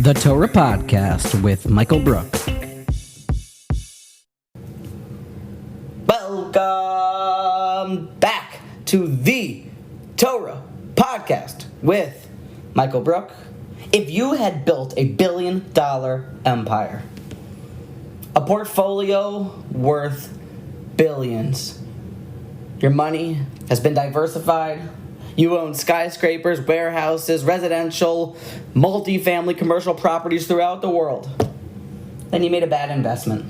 The Torah Podcast with Michael Brook. Welcome back to the Torah Podcast with Michael Brook. If you had built a $1 billion empire, a portfolio worth billions, your money has been diversified, you own skyscrapers, warehouses, residential, multi-family commercial properties throughout the world, then you made a bad investment.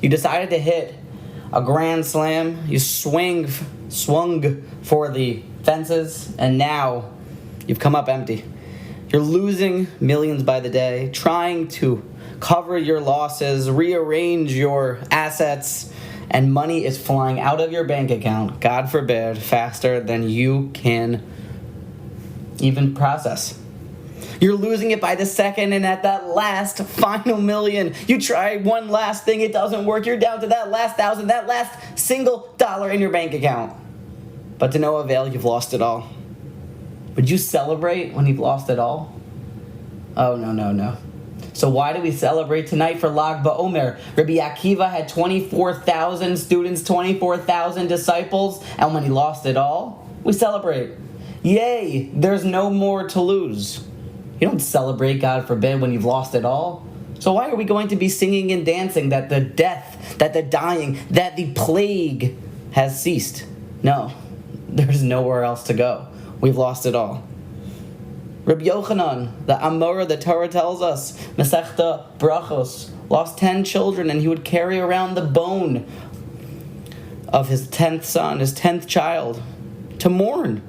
You decided to hit a grand slam, you swung for the fences, and now you've come up empty. You're losing millions by the day, trying to cover your losses, rearrange your assets, and money is flying out of your bank account, God forbid, faster than you can even process. You're losing it by the second, and at that last final million, you try one last thing, it doesn't work, you're down to that last thousand, that last single dollar in your bank account. But to no avail, you've lost it all. Would you celebrate when you've lost it all? Oh, no. So why do we celebrate tonight for Lag BaOmer? Rabbi Akiva had 24,000 students, 24,000 disciples, and when he lost it all, we celebrate. Yay, there's no more to lose. You don't celebrate, God forbid, when you've lost it all. So why are we going to be singing and dancing that the death, that the dying, that the plague has ceased? No, there's nowhere else to go. We've lost it all. Rabbi Yochanan, the Amora, the Torah tells us, Masechta Brachos, lost 10 children, and he would carry around the bone of his 10th son, his 10th child, to mourn.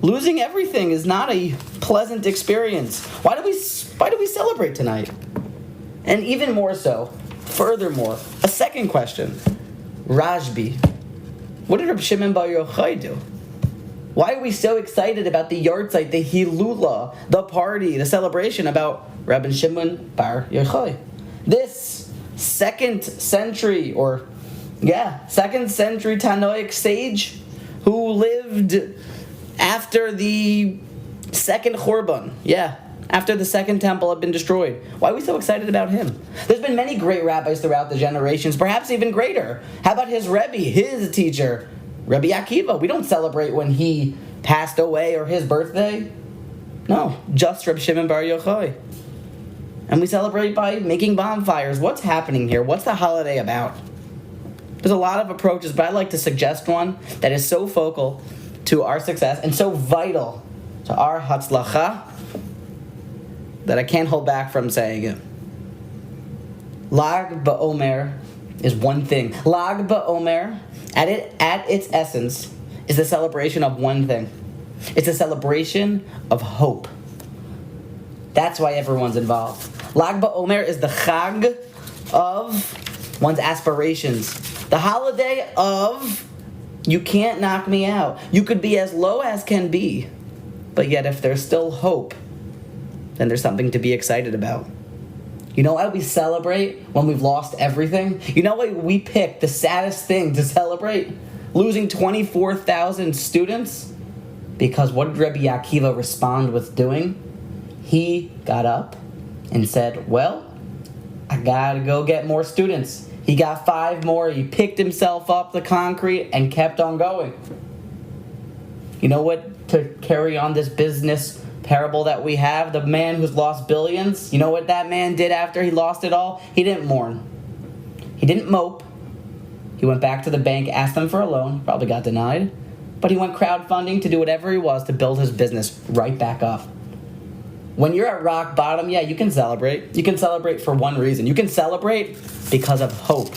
Losing everything is not a pleasant experience. Why do we celebrate tonight? And even more so, furthermore, a second question. Rashbi, what did Rabbi Shimon Bar Yochai do? Why are we so excited about the yahrzeit, the hilula, the party, the celebration about Rabbi Shimon Bar Yochai? This second century Tanoic sage who lived after the second Churban, after the second temple had been destroyed. Why are we so excited about him? There's been many great rabbis throughout the generations, perhaps even greater. How about his Rebbe, his teacher, Rabbi Akiva? We don't celebrate when he passed away or his birthday. No, just Rabbi Shimon Bar Yochai. And we celebrate by making bonfires. What's happening here? What's the holiday about? There's a lot of approaches, but I'd like to suggest one that is so focal to our success and so vital to our hatzlacha that I can't hold back from saying it. Lag BaOmer is one thing. Lag BaOmer, at its essence, is the celebration of one thing. It's a celebration of hope. That's why everyone's involved. Lag BaOmer is the chag of one's aspirations. The holiday of you can't knock me out. You could be as low as can be, but yet if there's still hope, then there's something to be excited about. You know why we celebrate when we've lost everything? You know why we pick the saddest thing to celebrate? Losing 24,000 students? Because what did Rabbi Akiva respond with doing? He got up and said, well, I gotta go get more students. He got 5 more, he picked himself up the concrete and kept on going. You know what, to carry on this business parable that we have, the man who's lost billions, you know what that man did after he lost it all? He didn't mourn. He didn't mope. He went back to the bank, asked them for a loan, probably got denied, but he went crowdfunding to do whatever he was to build his business right back up. When you're at rock bottom, you can celebrate. You can celebrate for one reason. You can celebrate because of hope.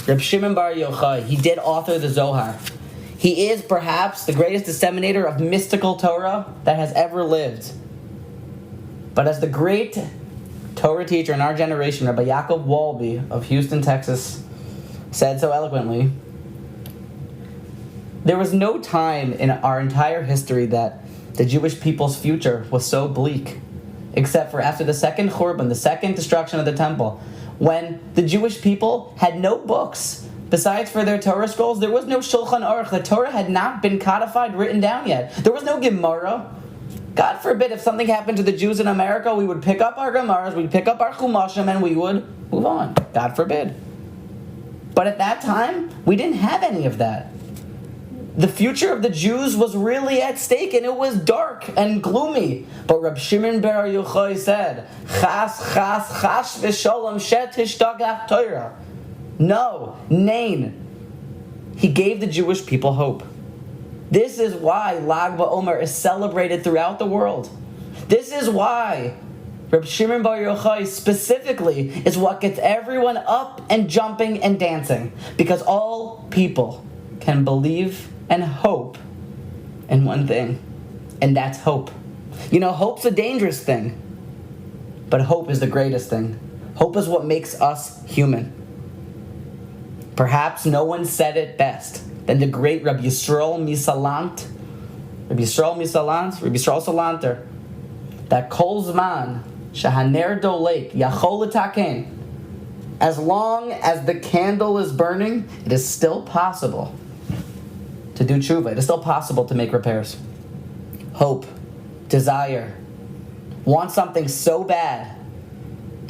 Reb Shimon Bar Yochai, he did author the Zohar. He is perhaps the greatest disseminator of mystical Torah that has ever lived. But as the great Torah teacher in our generation, Rabbi Yaakov Wolbe of Houston, Texas, said so eloquently, there was no time in our entire history that the Jewish people's future was so bleak, except for after the second Churban, the second destruction of the temple, when the Jewish people had no books. Besides for their Torah scrolls, there was no Shulchan Aruch. The Torah had not been codified, written down yet. There was no Gemara. God forbid if something happened to the Jews in America, we would pick up our Gemaras, we'd pick up our Chumashim, and we would move on. God forbid. But at that time, we didn't have any of that. The future of the Jews was really at stake, and it was dark and gloomy. But Reb Shimon bar Yochai said, Chas, chas, chash v'sholom shet hishtagach Torah. No, nein. He gave the Jewish people hope. This is why Lag BaOmer is celebrated throughout the world. This is why Reb Shimon bar Yochai specifically is what gets everyone up and jumping and dancing. Because all people can believe and hope in one thing, and that's hope. You know, hope's a dangerous thing, but hope is the greatest thing. Hope is what makes us human. Perhaps no one said it best than the great Rabbi Yisrael Salanter, that Kol Zman Shahaner Dolek Yachol Letaken. As long as the candle is burning, it is still possible to do tshuva. It is still possible to make repairs. Hope, desire, want something so bad,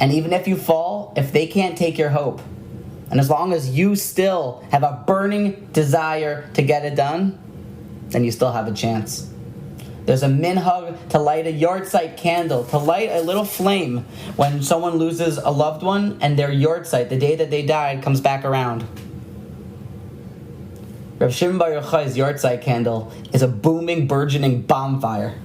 and even if you fall, if they can't take your hope, and as long as you still have a burning desire to get it done, then you still have a chance. There's a minhag to light a yahrzeit candle, to light a little flame when someone loses a loved one and their yahrzeit, the day that they died, comes back around. Reb Shimon bar Yochai's yahrzeit candle is a booming, burgeoning bonfire.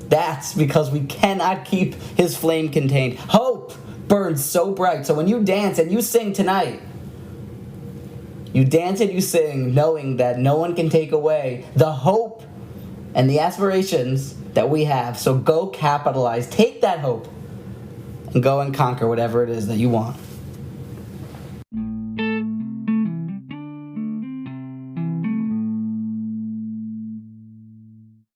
That's because we cannot keep his flame contained. Hope burns so bright. So when you dance and you sing tonight, you dance and you sing knowing that no one can take away the hope and the aspirations that we have. So go capitalize. Take that hope and go and conquer whatever it is that you want.